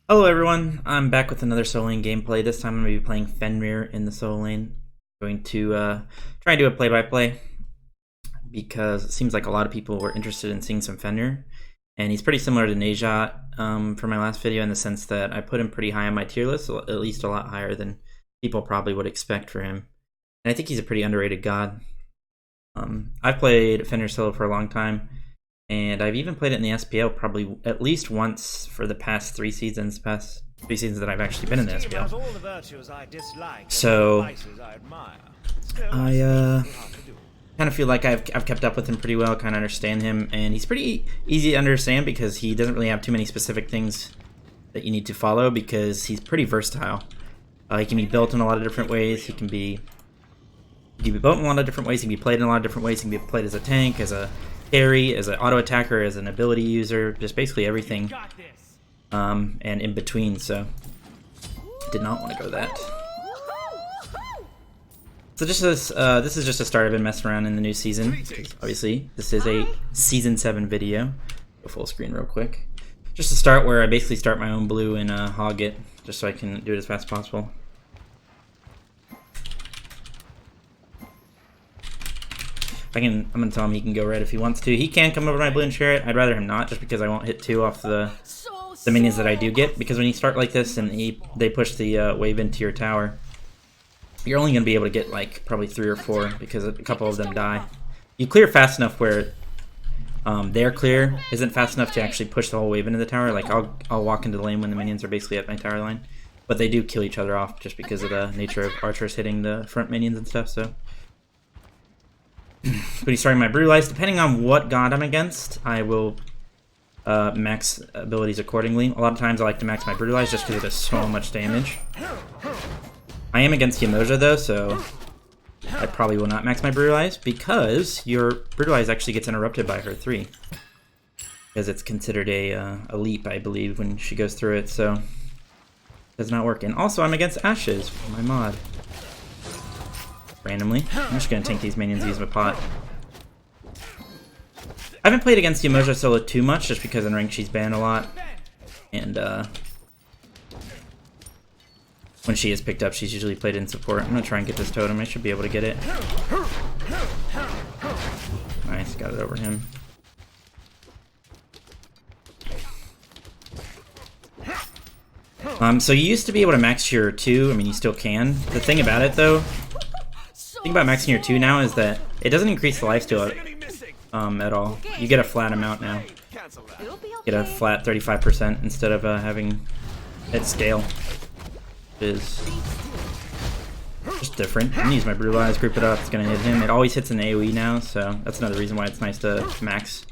Hello everyone, I'm back with another solo lane gameplay. This time I'm going to be playing Fenrir in the solo lane. I'm going to try and do a play-by-play because it seems like a lot of people were interested in seeing some Fenrir. And he's pretty similar to Nejat from my last video in the sense that I put him pretty high on my tier list, at least a lot higher than people probably would expect for him. And I think he's a pretty underrated god. I've played Fenrir solo for a long time. And I've even played it in the SPL probably at least once for the past three seasons that I've actually been in the SPL. So I kind of feel like I've kept up with him pretty well, kind of understand him, and he's pretty easy to understand because he doesn't really have too many specific things that you need to follow because he's pretty versatile. He can be built in a lot of different ways. He can be built in a lot of different ways. He can be played in a lot of different ways. He can be played as a tank, as a carry, as an auto attacker, as an ability user, just basically everything, and in between. So did not want to go that. So just this is just a start. I've been messing around in the new season. Obviously, this is a season 7 video. Go full screen real quick. Just a start where I basically start my own blue and hog it, just so I can do it as fast as possible. I'm gonna tell him he can go red if he wants to. He can come over my blue and share it. I'd rather him not, just because I won't hit 2 off the minions that I do get. Because when you start like this and they push the wave into your tower, you're only gonna be able to get like probably 3 or 4 because a couple of them die. You clear fast enough where their clear isn't fast enough to actually push the whole wave into the tower. Like I'll walk into the lane when the minions are basically at my tower line, but they do kill each other off just because of the nature of archers hitting the front minions and stuff. So. But he's starting my Brutalize. Depending on what god I'm against, I will max abilities accordingly. A lot of times I like to max my Brutalize just because it does so much damage. I am against Yamoja though, so I probably will not max my Brutalize because your Brutalize actually gets interrupted by her 3. Because it's considered a leap, I believe, when she goes through it, so it does not work. And also I'm against Ashes, my mod. Randomly. I'm just going to tank these minions, use my pot. I haven't played against Yamoja solo too much, just because in rank she's banned a lot. And when she is picked up, she's usually played in support. I'm going to try and get this totem. I should be able to get it. Nice, got it over him. So you used to be able to max your 2. I mean, you still can. The thing about it, though, the thing about maxing your 2 now is that it doesn't increase the lifesteal at all. You get a flat amount now. You get a flat 35% instead of having it scale. Which is just different. I'm gonna use my Brutalize, group it up, it's gonna hit him. It always hits an AoE now, so that's another reason why it's nice to max.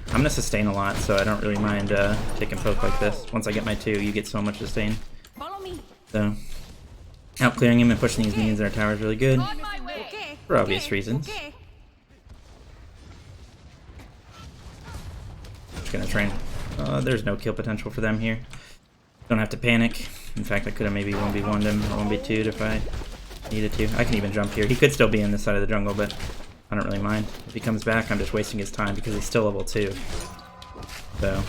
I'm gonna sustain a lot, so I don't really mind taking poke like this. Once I get my 2, you get so much sustain. So out clearing him and pushing these minions in our tower is really good, for obvious reasons. Just gonna try and... there's no kill potential for them here. Don't have to panic. In fact, I could have maybe 1v1'd him or 1v2'd if I needed to. I can even jump here. He could still be in this side of the jungle, but I don't really mind. If he comes back, I'm just wasting his time because he's still level 2. So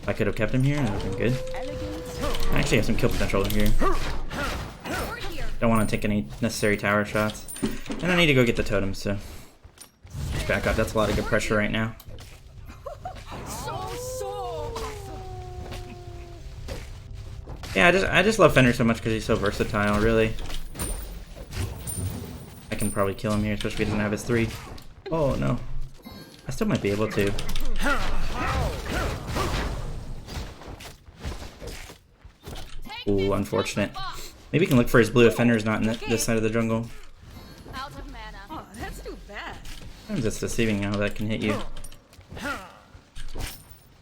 I could have kept him here and it would have been good. I actually have some kill potential here. Don't want to take any necessary tower shots. And I need to go get the totem, so just back up. That's a lot of good pressure right now. Yeah, I just love Fenrir so much because he's so versatile, really. I can probably kill him here, especially if he doesn't have his 3. Oh no. I still might be able to. Ooh, unfortunate. Maybe he can look for his blue if Fenrir's not in this side of the jungle. Oh, that's too bad. Sometimes it's deceiving how that can hit you.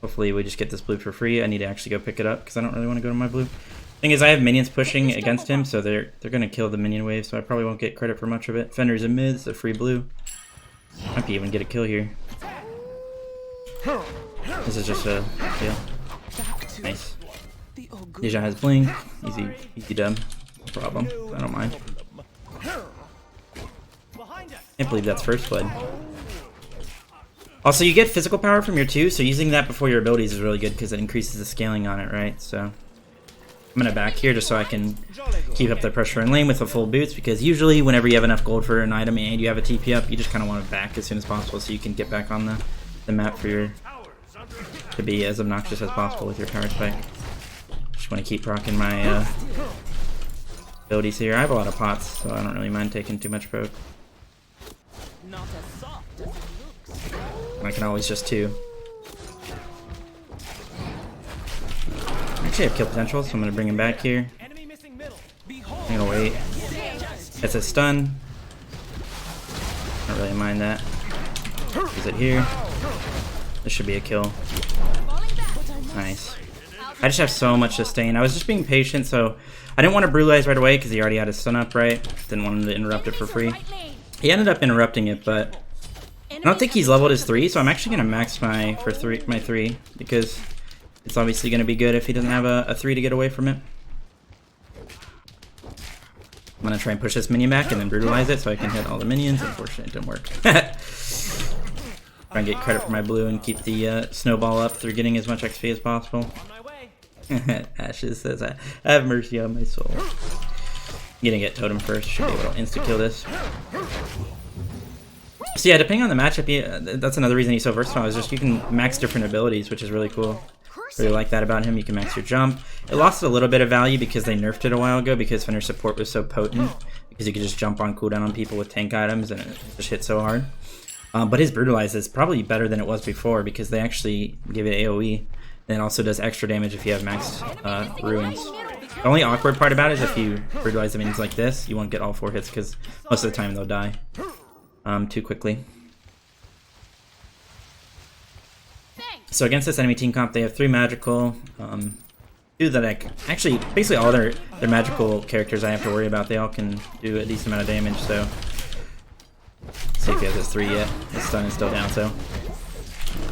Hopefully we just get this blue for free. I need to actually go pick it up because I don't really want to go to my blue. Thing is, I have minions pushing against him, so they're gonna kill the minion wave, so I probably won't get credit for much of it. Fenrir's in mid, it's a free blue. Might be even get a kill here. This is just a kill. Nice. Nejat has blink. Easy dub. No problem. I don't mind. Can't believe that's first blood. Also, you get physical power from your 2, so using that before your abilities is really good because it increases the scaling on it, right? So I'm gonna back here just so I can keep up the pressure in lane with the full boots, because usually whenever you have enough gold for an item and you have a TP up, you just kind of want to back as soon as possible so you can get back on the map for your to be as obnoxious as possible with your power spike. Just want to keep rocking my abilities here. I have a lot of pots, so I don't really mind taking too much poke. I can always just 2. I actually have kill potential, so I'm gonna bring him back here. I'm gonna wait. That's a stun. Don't really mind that. Use it here. This should be a kill. Nice. I just have so much sustain. I was just being patient, so I didn't want to brutalize right away because he already had his stun up, right? Didn't want him to interrupt it for free. He ended up interrupting it, but I don't think he's leveled his 3, so I'm actually gonna max my 3 because it's obviously gonna be good if he doesn't have a 3 to get away from it. I'm gonna try and push this minion back and then brutalize it so I can hit all the minions. Unfortunately, it didn't work. Try and get credit for my blue and keep the snowball up through getting as much XP as possible. Ashes says, I have mercy on my soul. I'm gonna get totem first. Should be able to insta-kill this. So yeah, depending on the matchup, that's another reason he's so versatile, is just you can max different abilities, which is really cool. Really like that about him. You can max your jump. It lost a little bit of value because they nerfed it a while ago because Fenrir support was so potent. Because you could just jump on cooldown on people with tank items and it just hit so hard. But his brutalize is probably better than it was before because they actually give it AoE. And it also does extra damage if you have maxed ruins. The only awkward part about it is if you brutalize the minions like this, you won't get all 4 hits because most of the time they'll die too quickly. So against this enemy team comp, they have 3 magical. 2 that actually, basically all their magical characters I have to worry about. They all can do a decent amount of damage, so. Let's see if he has his 3 yet. His stun is still down, so.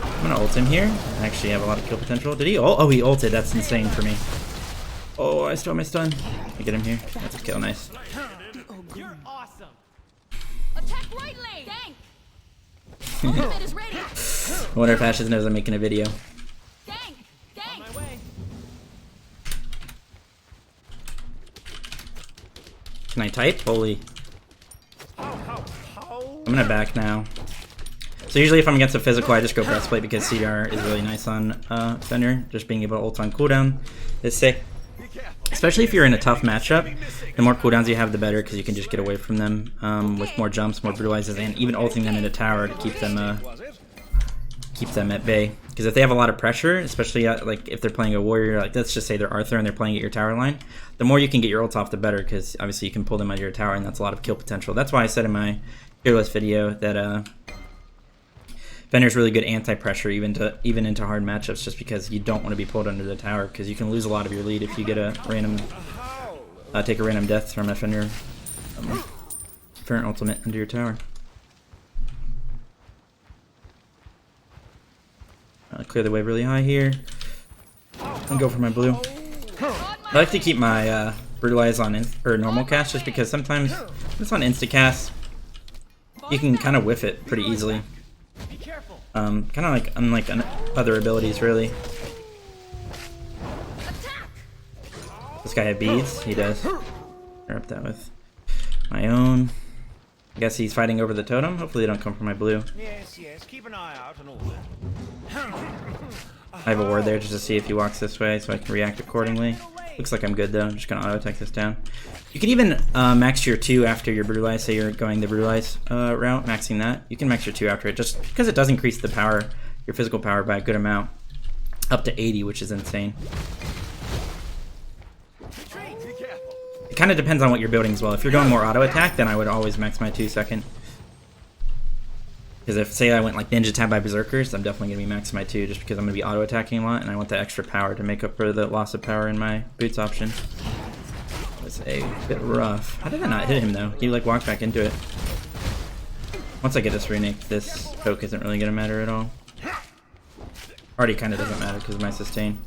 I'm gonna ult him here. I actually have a lot of kill potential. Did he ult? Oh, he ulted. That's insane for me. Oh, I still have my stun. I get him here. That's a kill. Nice. You're awesome. Attack right lane. Gank. Is ready. I wonder if Ashes knows I'm making a video. Gank. Gank. Can I type? Holy. I'm gonna back now. So usually if I'm against a physical, I just go breastplate because CDR is really nice on Fenrir. Just being able to ult on cooldown is sick. Especially if you're in a tough matchup, the more cooldowns you have, the better, because you can just get away from them with more jumps, more brutalizes, and even ulting them into tower to keep them at bay. Because if they have a lot of pressure, especially like if they're playing a warrior, like let's just say they're Arthur and they're playing at your tower line, the more you can get your ults off, the better, because obviously you can pull them out of your tower, and that's a lot of kill potential. That's why I said in my Fearless video that Fenrir's really good anti-pressure even into hard matchups, just because you don't want to be pulled under the tower, because you can lose a lot of your lead if you get a random take a random death from a Fenrir ultimate under your tower. Clear the wave really high here and go for my blue. I like to keep my brutalize on normal cast, just because sometimes when it's on insta cast you can kind of whiff it pretty easily. Kind of like unlike other abilities, really. This guy have beads? He does. Interrupt that with my own. I guess he's fighting over the totem. Hopefully they don't come from my blue. Yes, keep an eye out and all that. I have a ward there just to see if he walks this way so I can react accordingly. Looks like I'm good though. I'm just gonna auto attack this down. You can even max your 2 after your brutalize. Say you're going the brutalize route, maxing that. You can max your 2 after it, just because it does increase the power, your physical power, by a good amount, up to 80, which is insane. It kind of depends on what you're building as well. If you're going more auto attack, then I would always max my 2 second. Because if, say I went like Ninja Tab by Berserkers, I'm definitely going to be maxing my 2 just because I'm going to be auto-attacking a lot, and I want the extra power to make up for the loss of power in my boots option. It was a bit rough. How did I not hit him though? He like walked back into it. Once I get this runic, this poke isn't really going to matter at all. Already kind of doesn't matter because of my sustain.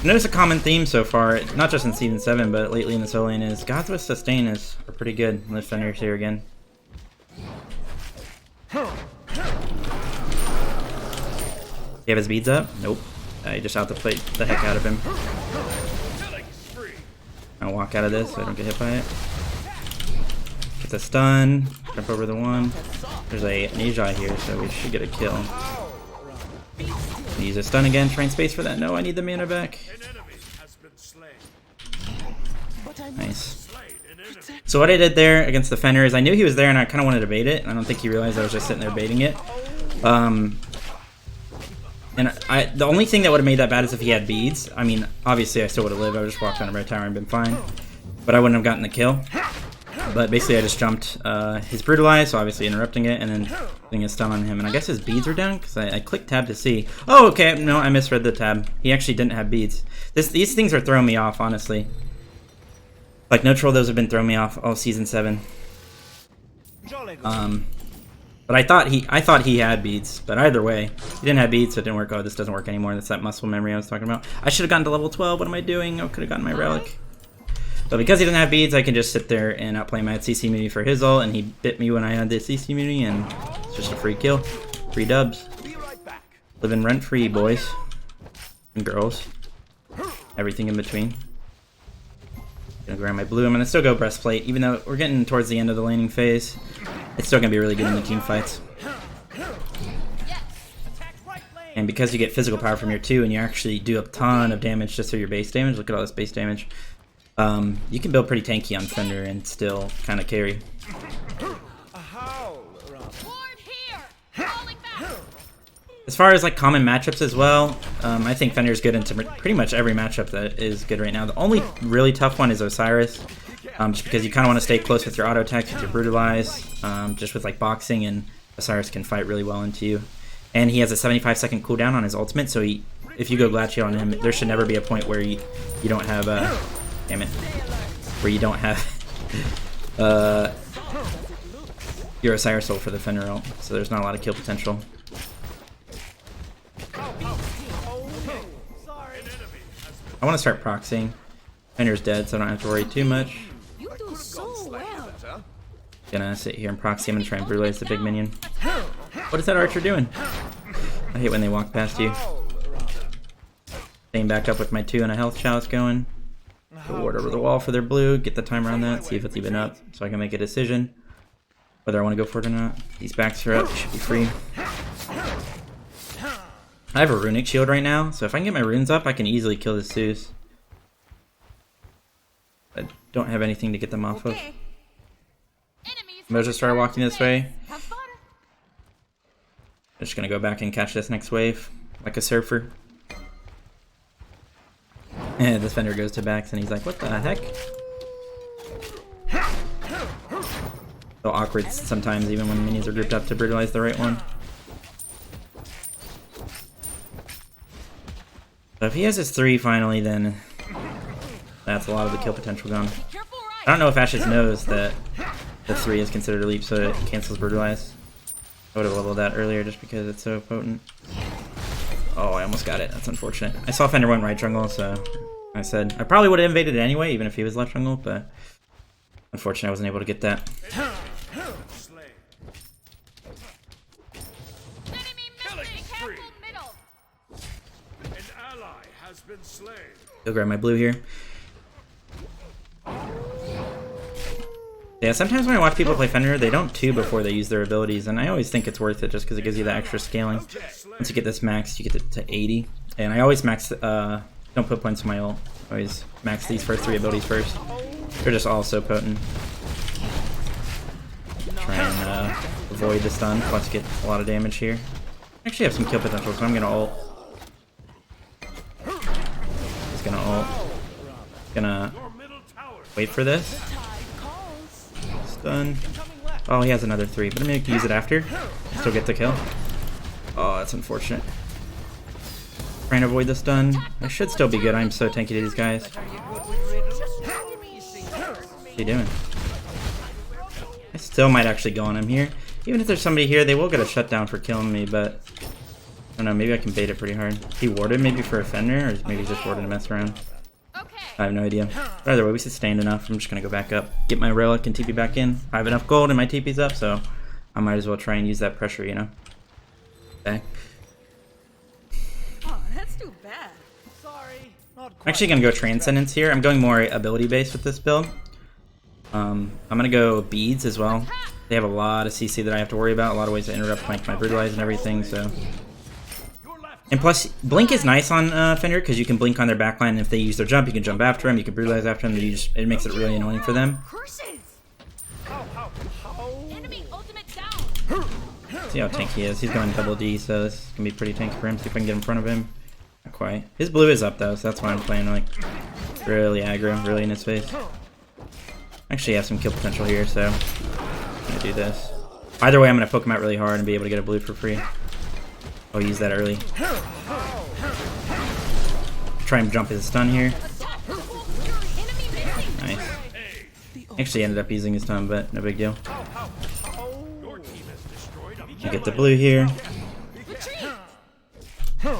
Notice a common theme so far, not just in Season 7, but lately in the solo lane, is gods with sustain are pretty good. Let's Fenrir's here again. he have his beads up? Nope. I just outplayed the heck out of him. I'll walk out of this so I don't get hit by it. Get the stun. Jump over the one. There's a Nejai here, so we should get a kill. Use a stun again. Try and space for that. No, I need the mana back. Nice. So what I did there against the Fenrir is I knew he was there and I kind of wanted to bait it. I don't think he realized I was just sitting there baiting it. And the only thing that would have made that bad is if he had beads. I mean, obviously I still would have lived. I would just walked on a red tower and been fine. But I wouldn't have gotten the kill. But basically I just jumped his brutalize, so obviously interrupting it, and then putting a stun on him. And I guess his beads are down because I clicked tab to see. Oh, okay. No, I misread the tab. He actually didn't have beads. These things are throwing me off, honestly. Like, no troll, those have been throwing me off all season 7. But I thought he had beads. But either way, he didn't have beads, so it didn't work. Oh, this doesn't work anymore. That's that muscle memory I was talking about. I should have gotten to level 12. What am I doing? I could have gotten my relic. But because he didn't have beads, I can just sit there and outplay my CC immunity for his ult, and he bit me when I had the CC immunity, and it's just a free kill. Free dubs. Living rent-free, boys. And girls. Everything in between. Gonna grab my blue. I'm gonna still go breastplate, even though we're getting towards the end of the laning phase. It's still gonna be really good in the team fights. And because you get physical power from your 2 and you actually do a ton of damage just through your base damage, look at all this base damage, you can build pretty tanky on Fenrir and still kind of carry. As far as like common matchups as well, I think Fenrir's good into pretty much every matchup that is good right now. The only really tough one is Osiris, just because you kind of want to stay close with your auto attacks, with your brutalize, just with like boxing, and Osiris can fight really well into you. And he has a 75-second cooldown on his ultimate, so if you go Glacial on him, there should never be a point where you don't have damn it, where you don't have your Osiris ult for the Fenrir ult, so there's not a lot of kill potential. I want to start proxying. Fenrir's dead, so I don't have to worry too much. You do so well. Gonna sit here and proxy him and try and brutalize the big minion. What is that archer doing? I hate when they walk past you. Staying back up with my 2 and a health chalice going. Go ward over the wall for their blue, get the timer on that, see if it's even up, so I can make a decision whether I want to go for it or not. These backs are up, should be free. I have a runic shield right now, so if I can get my runes up, I can easily kill this Zeus. I don't have anything to get them off of. I'm gonna just start walking this way. I'm just gonna go back and catch this next wave, like a surfer. And this Fenrir goes to backs and he's like, what the heck? So awkward sometimes, even when minions are grouped up to brutalize the right one. So if he has his 3 finally, then that's a lot of the kill potential gone. I don't know if Ashes knows that the 3 is considered a leap, so it cancels brutalize. I would have leveled that earlier just because it's so potent. Oh, I almost got it. That's unfortunate. I saw Fenrir went right jungle, so I said I probably would have invaded it anyway, even if he was left jungle, but unfortunately I wasn't able to get that. Go grab my blue here. Yeah, sometimes when I watch people play Fenrir, they don't 2 before they use their abilities, and I always think it's worth it just because it gives you the extra scaling. Once you get this maxed, you get it to 80. And I always max, don't put points in my ult. I always max these first 3 abilities first. They're just all so potent. Try and avoid the stun, plus get a lot of damage here. I actually have some kill potential, so I'm gonna ult. He's gonna ult. Gonna wait for this. Stun. Oh, he has another 3, but I'm gonna use it after. Still get the kill. Oh, that's unfortunate. Trying to avoid the stun. I should still be good. I'm so tanky to these guys. What's he doing? I still might actually go on him here. Even if there's somebody here, they will get a shutdown for killing me, but I don't know, maybe I can bait it pretty hard. He warded maybe for a Fenrir, or maybe just warded to mess around. I have no idea. But either way, we sustained enough. I'm just gonna go back up, get my relic, and TP back in. I have enough gold and my TP's up, so I might as well try and use that pressure, you know? Back. Sorry, not I'm quite. actually gonna go Transcendence here. I'm going more ability based with this build. I'm gonna go Beads as well. They have a lot of CC that I have to worry about, a lot of ways to interrupt my Brutalize and everything, so... And plus, Blink is nice on Fenrir, because you can blink on their backline, and if they use their jump, you can jump after them, you can Brutalize after them, it makes it really annoying for them. Enemy ultimate down. See how tanky he is. He's going double D, so this is gonna be pretty tanky for him. See if I can get in front of him. Not quite. His blue is up though, so that's why I'm playing like really aggro, really in his face. Actually have some kill potential here, so I'm gonna do this. Either way, I'm gonna poke him out really hard and be able to get a blue for free. I'll use that early. Try and jump his stun here. Nice. Actually ended up using his stun, but no big deal. I'll get the blue here. I'm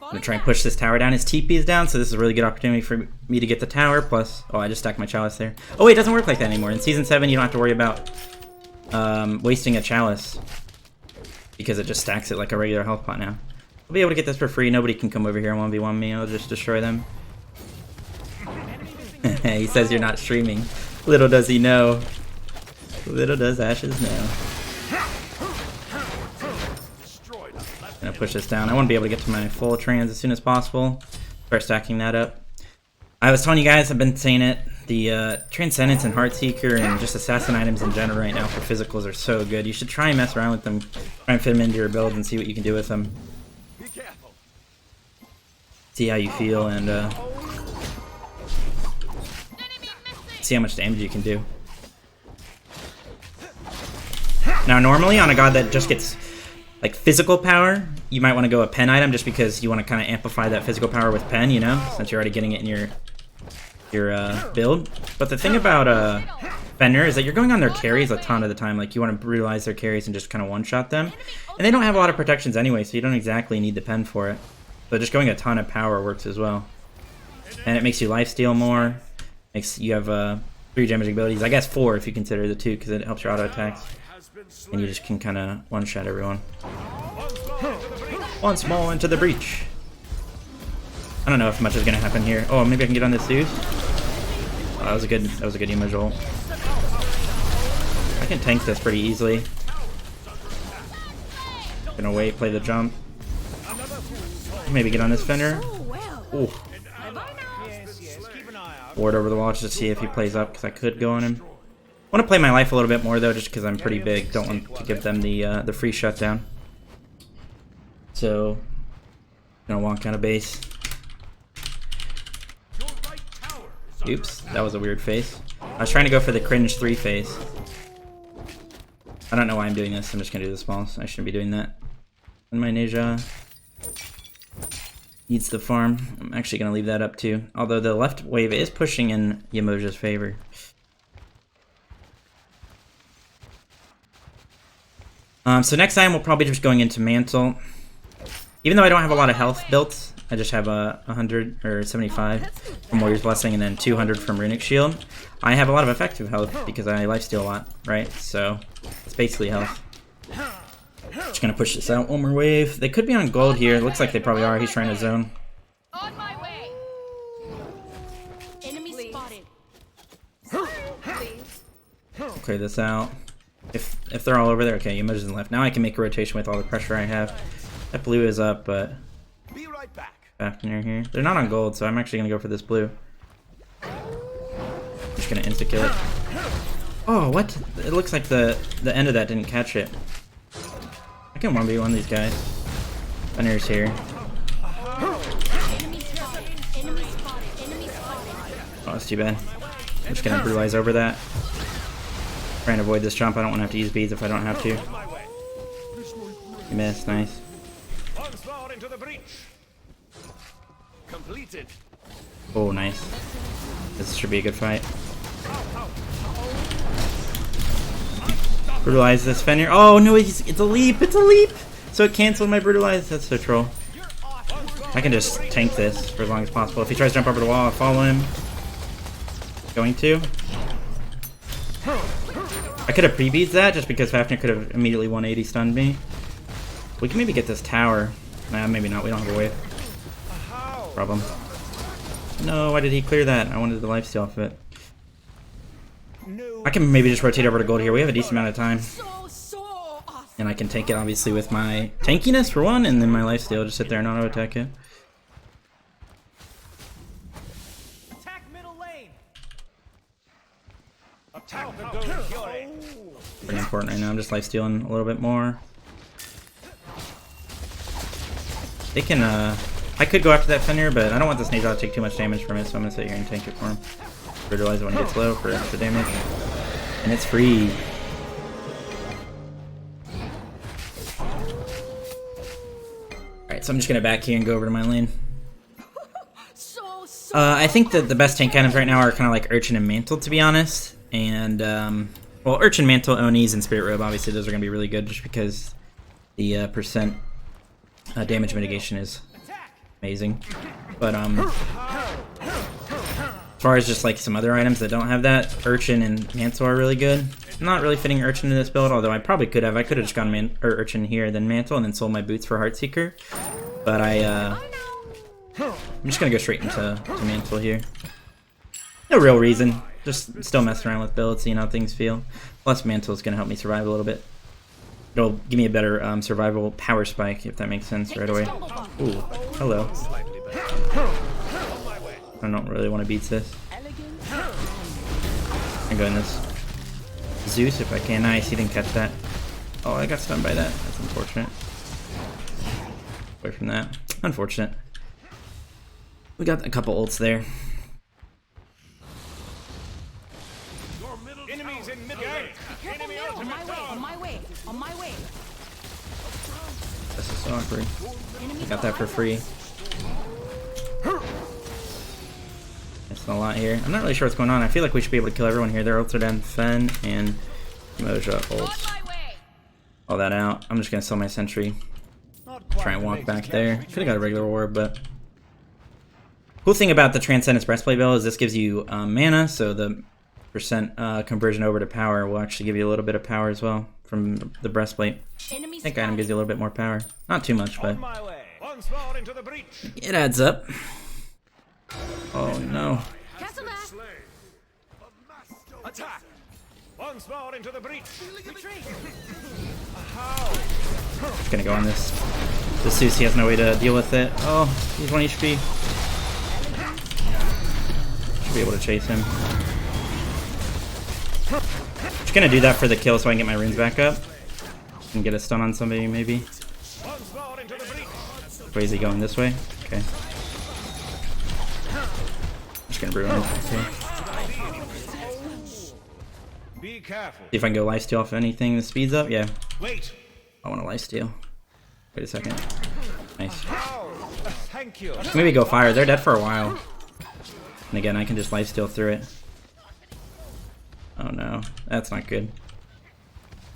gonna try and push this tower down. His TP is down, so this is a really good opportunity for me to get the tower. Plus, oh, I just stacked my chalice there. Oh, wait, it doesn't work like that anymore. In Season 7, you don't have to worry about wasting a chalice because it just stacks it like a regular health pot now. I'll be able to get this for free. Nobody can come over here and 1v1 me. I'll just destroy them. He says you're not streaming. Little does he know. Little does Ashes know. I'm gonna push this down. I want to be able to get to my full trans as soon as possible. Start stacking that up. I was telling you guys, I've been saying it, the Transcendence and Heartseeker and just assassin items in general right now for physicals are so good. You should try and mess around with them, try and fit them into your build and see what you can do with them. See how you feel and see how much damage you can do. Now normally on a god that just gets like physical power, you might want to go a pen item just because you want to kind of amplify that physical power with pen, you know, since you're already getting it in your build. But the thing about Fenrir is that you're going on their carries a ton of the time. Like you want to brutalize their carries and just kind of one-shot them. And they don't have a lot of protections anyway, so you don't exactly need the pen for it. But just going a ton of power works as well. And it makes you lifesteal more. Makes you have 3 damaging abilities. I guess 4 if you consider the 2 because it helps your auto attacks. And you just can kind of one-shot everyone. Once more into the breach. I don't know if much is gonna happen here. Oh, maybe I can get on this Zeus. Oh, that was a good image ult. I can tank this pretty easily. Gonna wait, play the jump. Maybe get on this Fenrir. Ooh. Ward over the wall just to see if he plays up because I could go on him. I want to play my life a little bit more though, just because I'm pretty big. Don't want to give them the free shutdown. So, gonna walk out of base. Oops, that was a weird face. I was trying to go for the cringe 3 face. I don't know why I'm doing this. I'm just gonna do the smalls. I shouldn't be doing that. And my Neja needs the farm. I'm actually gonna leave that up too. Although the left wave is pushing in Yamoja's favor. So next time we'll probably just going into Mantle. Even though I don't have a lot of health built, I just have 100 or 75 from Warrior's Blessing and then 200 from Runic Shield. I have a lot of effective health because I lifesteal a lot, right? So it's basically health. Just gonna push this out one more wave. They could be on gold here. It looks like they probably are. He's trying to zone. On my way. Enemy spotted. Clear this out. If they're all over there, okay, Yamaja's in left. Now I can make a rotation with all the pressure I have. That blue is up, but Be right back. Fafnir here. They're not on gold, so I'm actually gonna go for this blue. Just gonna insta kill it. Oh, what? It looks like the end of that didn't catch it. I can 1v1 these guys. Fenrir's here. Oh, that's too bad. I'm just gonna brutalize over that. Trying to avoid this jump. I don't want to have to use beads if I don't have to. You missed, nice. Onslaught into the breach. Completed. Oh, nice. This should be a good fight. Brutalize this Fenrir. Oh no, it's a leap. It's a leap. So it canceled my brutalize. That's so troll. I can just tank this for as long as possible. If he tries to jump over the wall, I'll follow him. Going to. I could have pre-beads that just because Fafnir could have immediately 180 stunned me. We can maybe get this tower. Nah, maybe not. We don't have a wave. Problem. No, why did he clear that? I wanted the lifesteal off of it. I can maybe just rotate over to gold here. We have a decent amount of time. And I can tank it, obviously, with my tankiness, for one, and then my lifesteal. Just sit there and auto-attack it. Attack middle lane. Attack the gold fury. Pretty important right now. I'm just lifestealing a little bit more. They can, I could go after that Fenrir, but I don't want this Nature to take too much damage from it, so I'm gonna sit here and tank it for him. Fertilize it when it gets low for extra damage. And it's free. Alright, so I'm just gonna back here and go over to my lane. I think that the best tank items right now are kind of like Urchin and Mantle, to be honest. And, well, Urchin, Mantle, Onis, and Spirit Robe, obviously those are gonna be really good just because the percent damage mitigation is amazing. But as far as just like some other items that don't have that, Urchin and Mantle are really good. I'm not really fitting Urchin in this build, although I probably could have. I could have just gone Urchin here, then Mantle, and then sold my boots for Heartseeker. But I'm just gonna go straight into Mantle here. No real reason, just still messing around with builds, seeing how things feel. Plus Mantle is gonna help me survive a little bit. It'll give me a better survival power spike, if that makes sense, right away. Ooh, hello. I don't really want to beat this. I'm going this. Zeus, if I can. Nice, he didn't catch that. Oh, I got stunned by that. That's unfortunate. Away from that. Unfortunate. We got a couple ults there. Enemies in mid lane. Enemy On my ultimate way, on down. my way, on my way. This is so awkward. I got that for free. That's a lot here. I'm not really sure what's going on. I feel like we should be able to kill everyone here. Their ults are down. Fen and Moja ults. All that out. I'm just gonna sell my sentry. Try and walk back there. Could have got a regular orb, but cool thing about the Transcendence Breastplate build is this gives you mana, so the percent conversion over to power will actually give you a little bit of power as well from the breastplate. I think item gives you a little bit more power. Not too much, but On my way. Once more into the breach. it adds up. Oh no. Castle back. Attack. Once more into the breach. Just gonna go on this. The Susie has no way to deal with it. Oh, he's 1 HP. Should be able to chase him. Just gonna do that for the kill so I can get my runes back up. And get a stun on somebody maybe. Once more into the breach. Where is he going? This way? Okay. Just gonna brew him. Okay. Be careful. See if I can go lifesteal off anything that speeds up. Yeah. Wait. I want a lifesteal. Wait a second. Nice. Oh, thank you. Maybe go fire. They're dead for a while. And again, I can just lifesteal through it. Oh no, that's not good.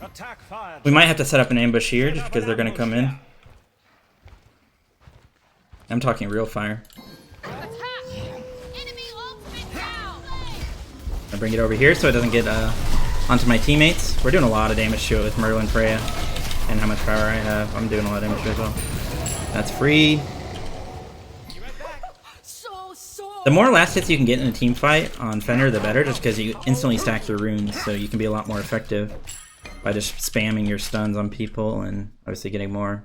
Attack fire. We might have to set up an ambush here just because they're gonna come in. I'm talking real fire. Attack. Enemy ultimate down. I bring it over here so it doesn't get onto my teammates. We're doing a lot of damage to it with Myrtle and Freya. And how much power I have. I'm doing a lot of damage as well. That's free. The more last hits you can get in a team fight on Fenrir, the better, just because you instantly stack your runes, so you can be a lot more effective by just spamming your stuns on people and obviously getting more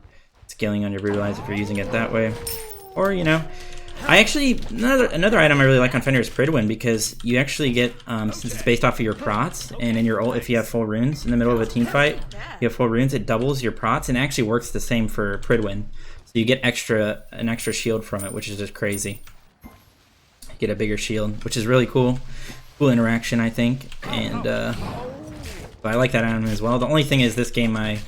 scaling on your brutalize if you're using it that way. Or, you know, I actually, another item I really like on Fenrir is Pridwin, because you actually get, since it's based off of your prots, and in your ult, if you have full runes in the middle of a team fight, you have full runes, it doubles your prots, and it actually works the same for Pridwin. So you get an extra shield from it, which is just crazy. Get a bigger shield, which is really cool. Cool interaction, I think, and so I like that item as well. The only thing is this game I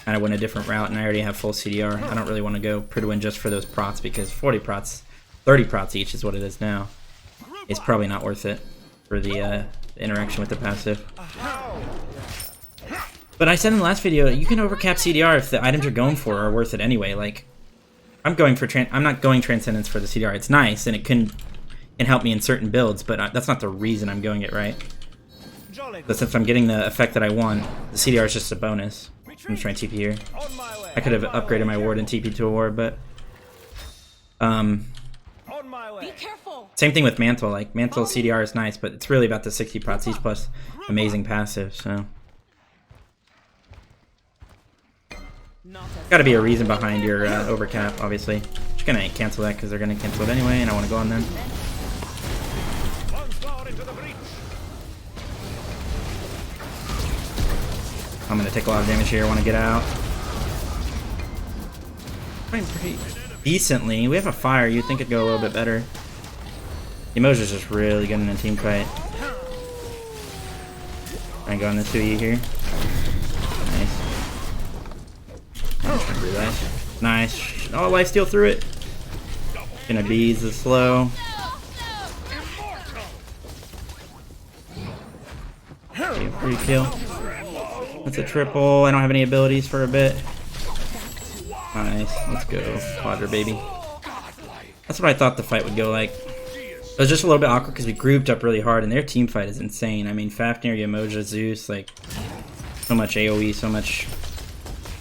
kind of went a different route, and I already have full CDR. I don't really want to go Pridwin just for those prots, because 40 prots, 30 prots each is what it is now. It's probably not worth it for the interaction with the passive. But I said in the last video, you can overcap CDR if the items you're going for are worth it anyway. Like, I'm not going Transcendence for the CDR. It's nice, and it can help me in certain builds, but that's not the reason I'm going it, right? But since I'm getting the effect that I want, the CDR is just a bonus. I'm just trying to TP here. On my way. I could have upgraded my ward and TP to a ward, but On my way. Be careful. same thing with Mantle. Like Mantle CDR is nice, but it's really about the 60 prots each plus amazing passive. So Not got to be a reason behind your overcap, obviously. Just gonna cancel that because they're gonna cancel it anyway, and I want to go on them. Once more into the breach. I'm gonna take a lot of damage here. I want to get out. Playing pretty decently. We have a fire. You'd think it'd go a little bit better. Emoja's just really good in a team fight. I go on this 2E here. Nice. Nice. Oh, lifesteal through it. Gonna bees the slow. Okay, free kill. That's a triple. I don't have any abilities for a bit. Nice. Let's go. Quadra, baby. That's what I thought the fight would go like. It was just a little bit awkward because we grouped up really hard, and their team fight is insane. I mean, Fafnir, Yamoja, Zeus, like, so much AoE, so much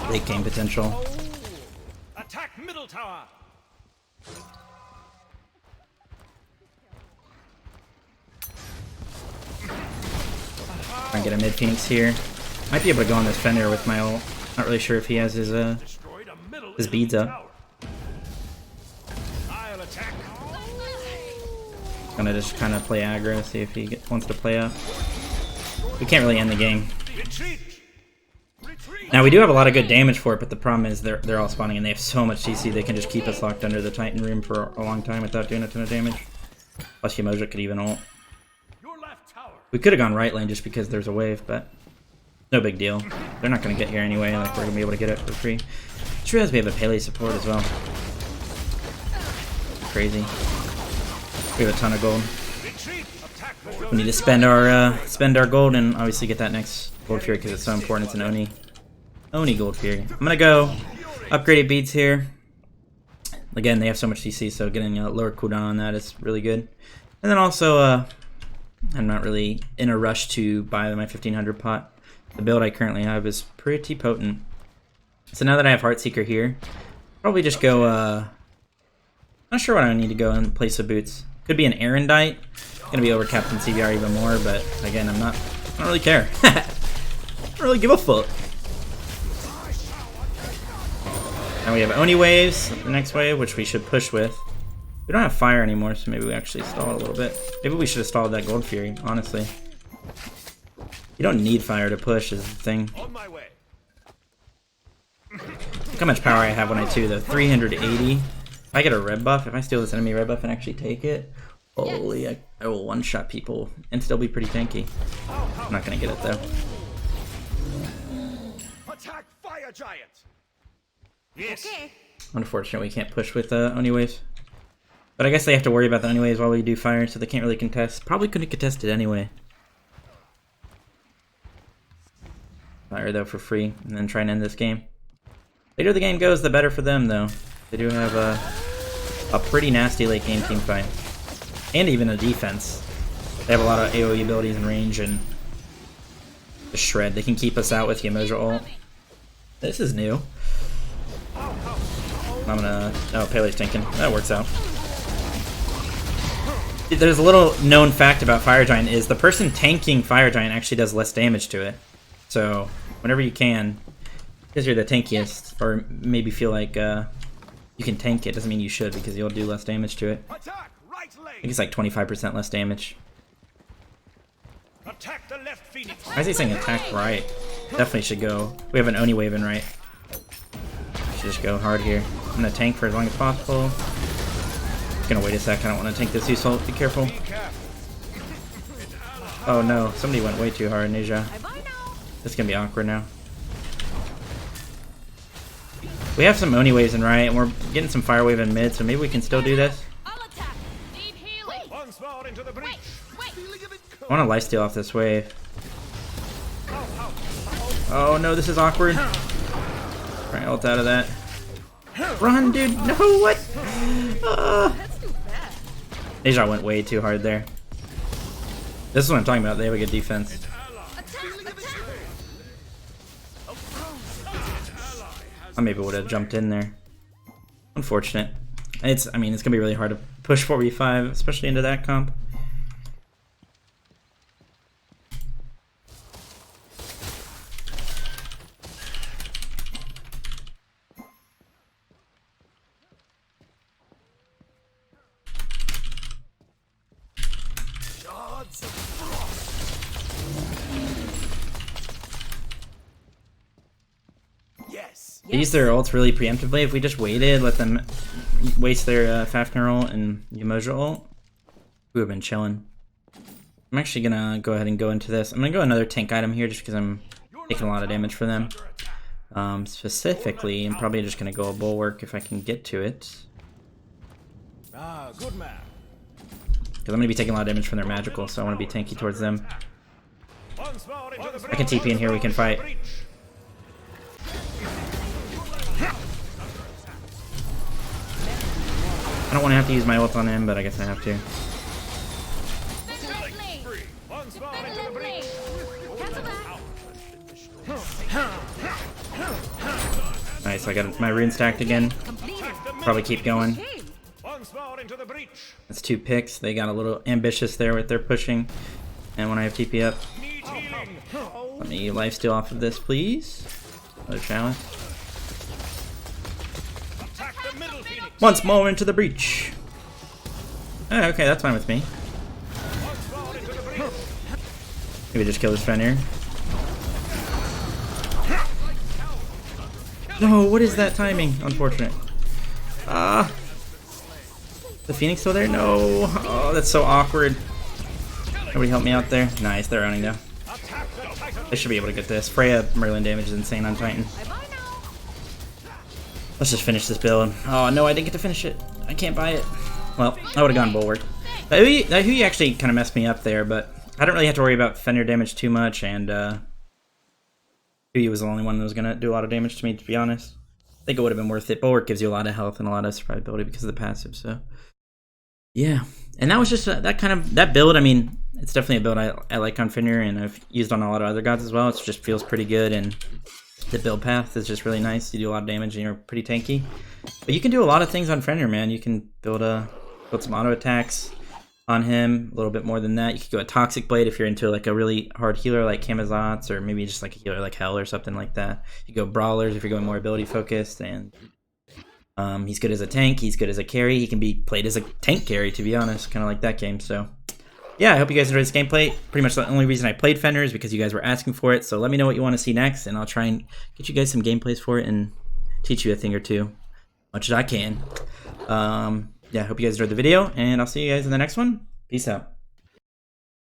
late game potential. Attack middle tower. Try and get a mid Phoenix here. Might be able to go on this Fenrir with my ult. Not really sure if he has his Destroyed a middle beads enemy up. tower. I'll attack. Gonna just kind of play aggro, see if he wants to play up. We can't really end the game. Retreat. Retreat. Now we do have a lot of good damage for it, but the problem is they're all spawning and they have so much CC they can just keep us locked under the Titan room for a long time without doing a ton of damage. Plus Yamoja could even ult. Your left tower. We could have gone right lane just because there's a wave, but no big deal. They're not gonna get here anyway, like we're gonna be able to get it for free. Just realized we have a Pele support as well. Crazy. We have a ton of gold. Retreat. Attack the We need to spend our gold and obviously get that next gold fury because it's so important. It's an Oni gold fury. I'm gonna go upgraded beads here. Again, they have so much CC, so getting a lower cooldown on that is really good. And then also, I'm not really in a rush to buy my 1500 pot. The build I currently have is pretty potent. So now that I have Heartseeker here, probably just go. Not sure what I need to go in place of boots. Could be an Erendite. Gonna be over Captain CBR even more, but again, I don't really care. I don't really give a fuck. Now we have Oni waves, the next wave, which we should push with. We don't have fire anymore, so maybe we actually stall a little bit. Maybe we should have stalled that Gold Fury, honestly. You don't need fire to push is the thing. On my way. Look how much power I have when I 2 though. 380. If I get a red buff, if I steal this enemy red buff and actually take it, holy, I will one-shot people and still be pretty tanky. I'm not gonna get it though. Attack fire giant. Yes. okay. Unfortunate we can't push with Oni waves. But I guess they have to worry about the Oni waves while we do fire, so they can't really contest. Probably couldn't contest it anyway. Fire though for free, and then try and end this game. The later the game goes, the better for them though. They do have a pretty nasty late game team fight. And even a defense. They have a lot of AoE abilities and range and the shred. They can keep us out with Yamoja ult. This is new. I'm gonna... Oh, Pele's tanking. That works out. There's a little known fact about Fire Giant is the person tanking Fire Giant actually does less damage to it. So, whenever you can, because you're the tankiest, or maybe feel like you can tank it, doesn't mean you should, because you'll do less damage to it. Attack right I lane. think it's like 25% less damage. Attack the left phoenix. Why is he saying attack right? Definitely should go. We have an Oni wave in right. Should just go hard here. I'm gonna tank for as long as possible. Gonna wait a sec, I don't want to tank this Usult. Be careful. Be careful. Oh no, somebody went way too hard, Ninja. Bye now. This is gonna be awkward now. We have some Oni waves in right, and we're getting some Fire Wave in mid, so maybe we can still do this. I'll attack. Need healing. Once more into the breach. Wait. I want to lifesteal off this wave. Oh no, this is awkward. Try ult out of that. Run, dude! No, what? That's too bad. Deja went way too hard there. This is what I'm talking about. They have a good defense. Attack. I maybe would have jumped in there. Unfortunate. I mean, it's gonna be really hard to push 4v5, especially into that comp. Shards of frost. Yes. They use their ults really preemptively. If we just waited, let them waste their Fafnir ult and Umoja ult, we would have been chilling. I'm actually gonna go ahead and go into this. I'm gonna go another tank item here just because I'm taking a lot of damage for them. Specifically, I'm probably just gonna go a bulwark if I can get to it. Ah, good man. Because I'm gonna be taking a lot of damage from their magical, so I want to be tanky towards them. Once more into the breach. I can TP in here, we can fight. I don't want to have to use my ult on him, but I guess I have to. Once more into the breach. Nice, I got my rune stacked again. Probably keep going. Once more into the breach. That's 2 picks. They got a little ambitious there with their pushing. And when I have TP up, Need healing. let me lifesteal off of this, please. Another challenge. Attack the middle Phoenix. Once more into the breach. Oh, okay, that's fine with me. Once more into the breach. Maybe just kill this Fenrir. No, what is that timing? Unfortunate. Ah. The Phoenix still there? No. Oh, that's so awkward. Nobody help me out there. Nice, they're running down. Attack the Titan. I should be able to get this. Freya Merlin damage is insane on Titan. Let's just finish this build. Oh no, I didn't get to finish it. I can't buy it. Well, I would have gone Bulwark. That Hui actually kind of messed me up there, but I don't really have to worry about Fenrir damage too much, and Hui was the only one that was going to do a lot of damage to me, to be honest. I think it would have been worth it. Bulwark gives you a lot of health and a lot of survivability because of the passive, so... Yeah, and that was just that build. I mean, it's definitely a build I like on Fenrir, and I've used on a lot of other gods as well. It just feels pretty good, and the build path is just really nice. You do a lot of damage, and you're pretty tanky. But you can do a lot of things on Fenrir, man. You can build some auto attacks on him, a little bit more than that. You could go a Toxic Blade if you're into like a really hard healer like Kamazotz, or maybe just like a healer like Hell or something like that. You go Brawlers if you're going more ability focused, and he's good as a tank, he's good as a carry. He can be played as a tank carry, to be honest, kind of like that game. So yeah, I hope you guys enjoyed this gameplay. Pretty much the only reason I played Fenrir is because you guys were asking for it. So let me know what you want to see next, and I'll try and get you guys some gameplays for it and teach you a thing or two, much as I can. Yeah, I hope you guys enjoyed the video, and I'll see you guys in the next one. Peace out.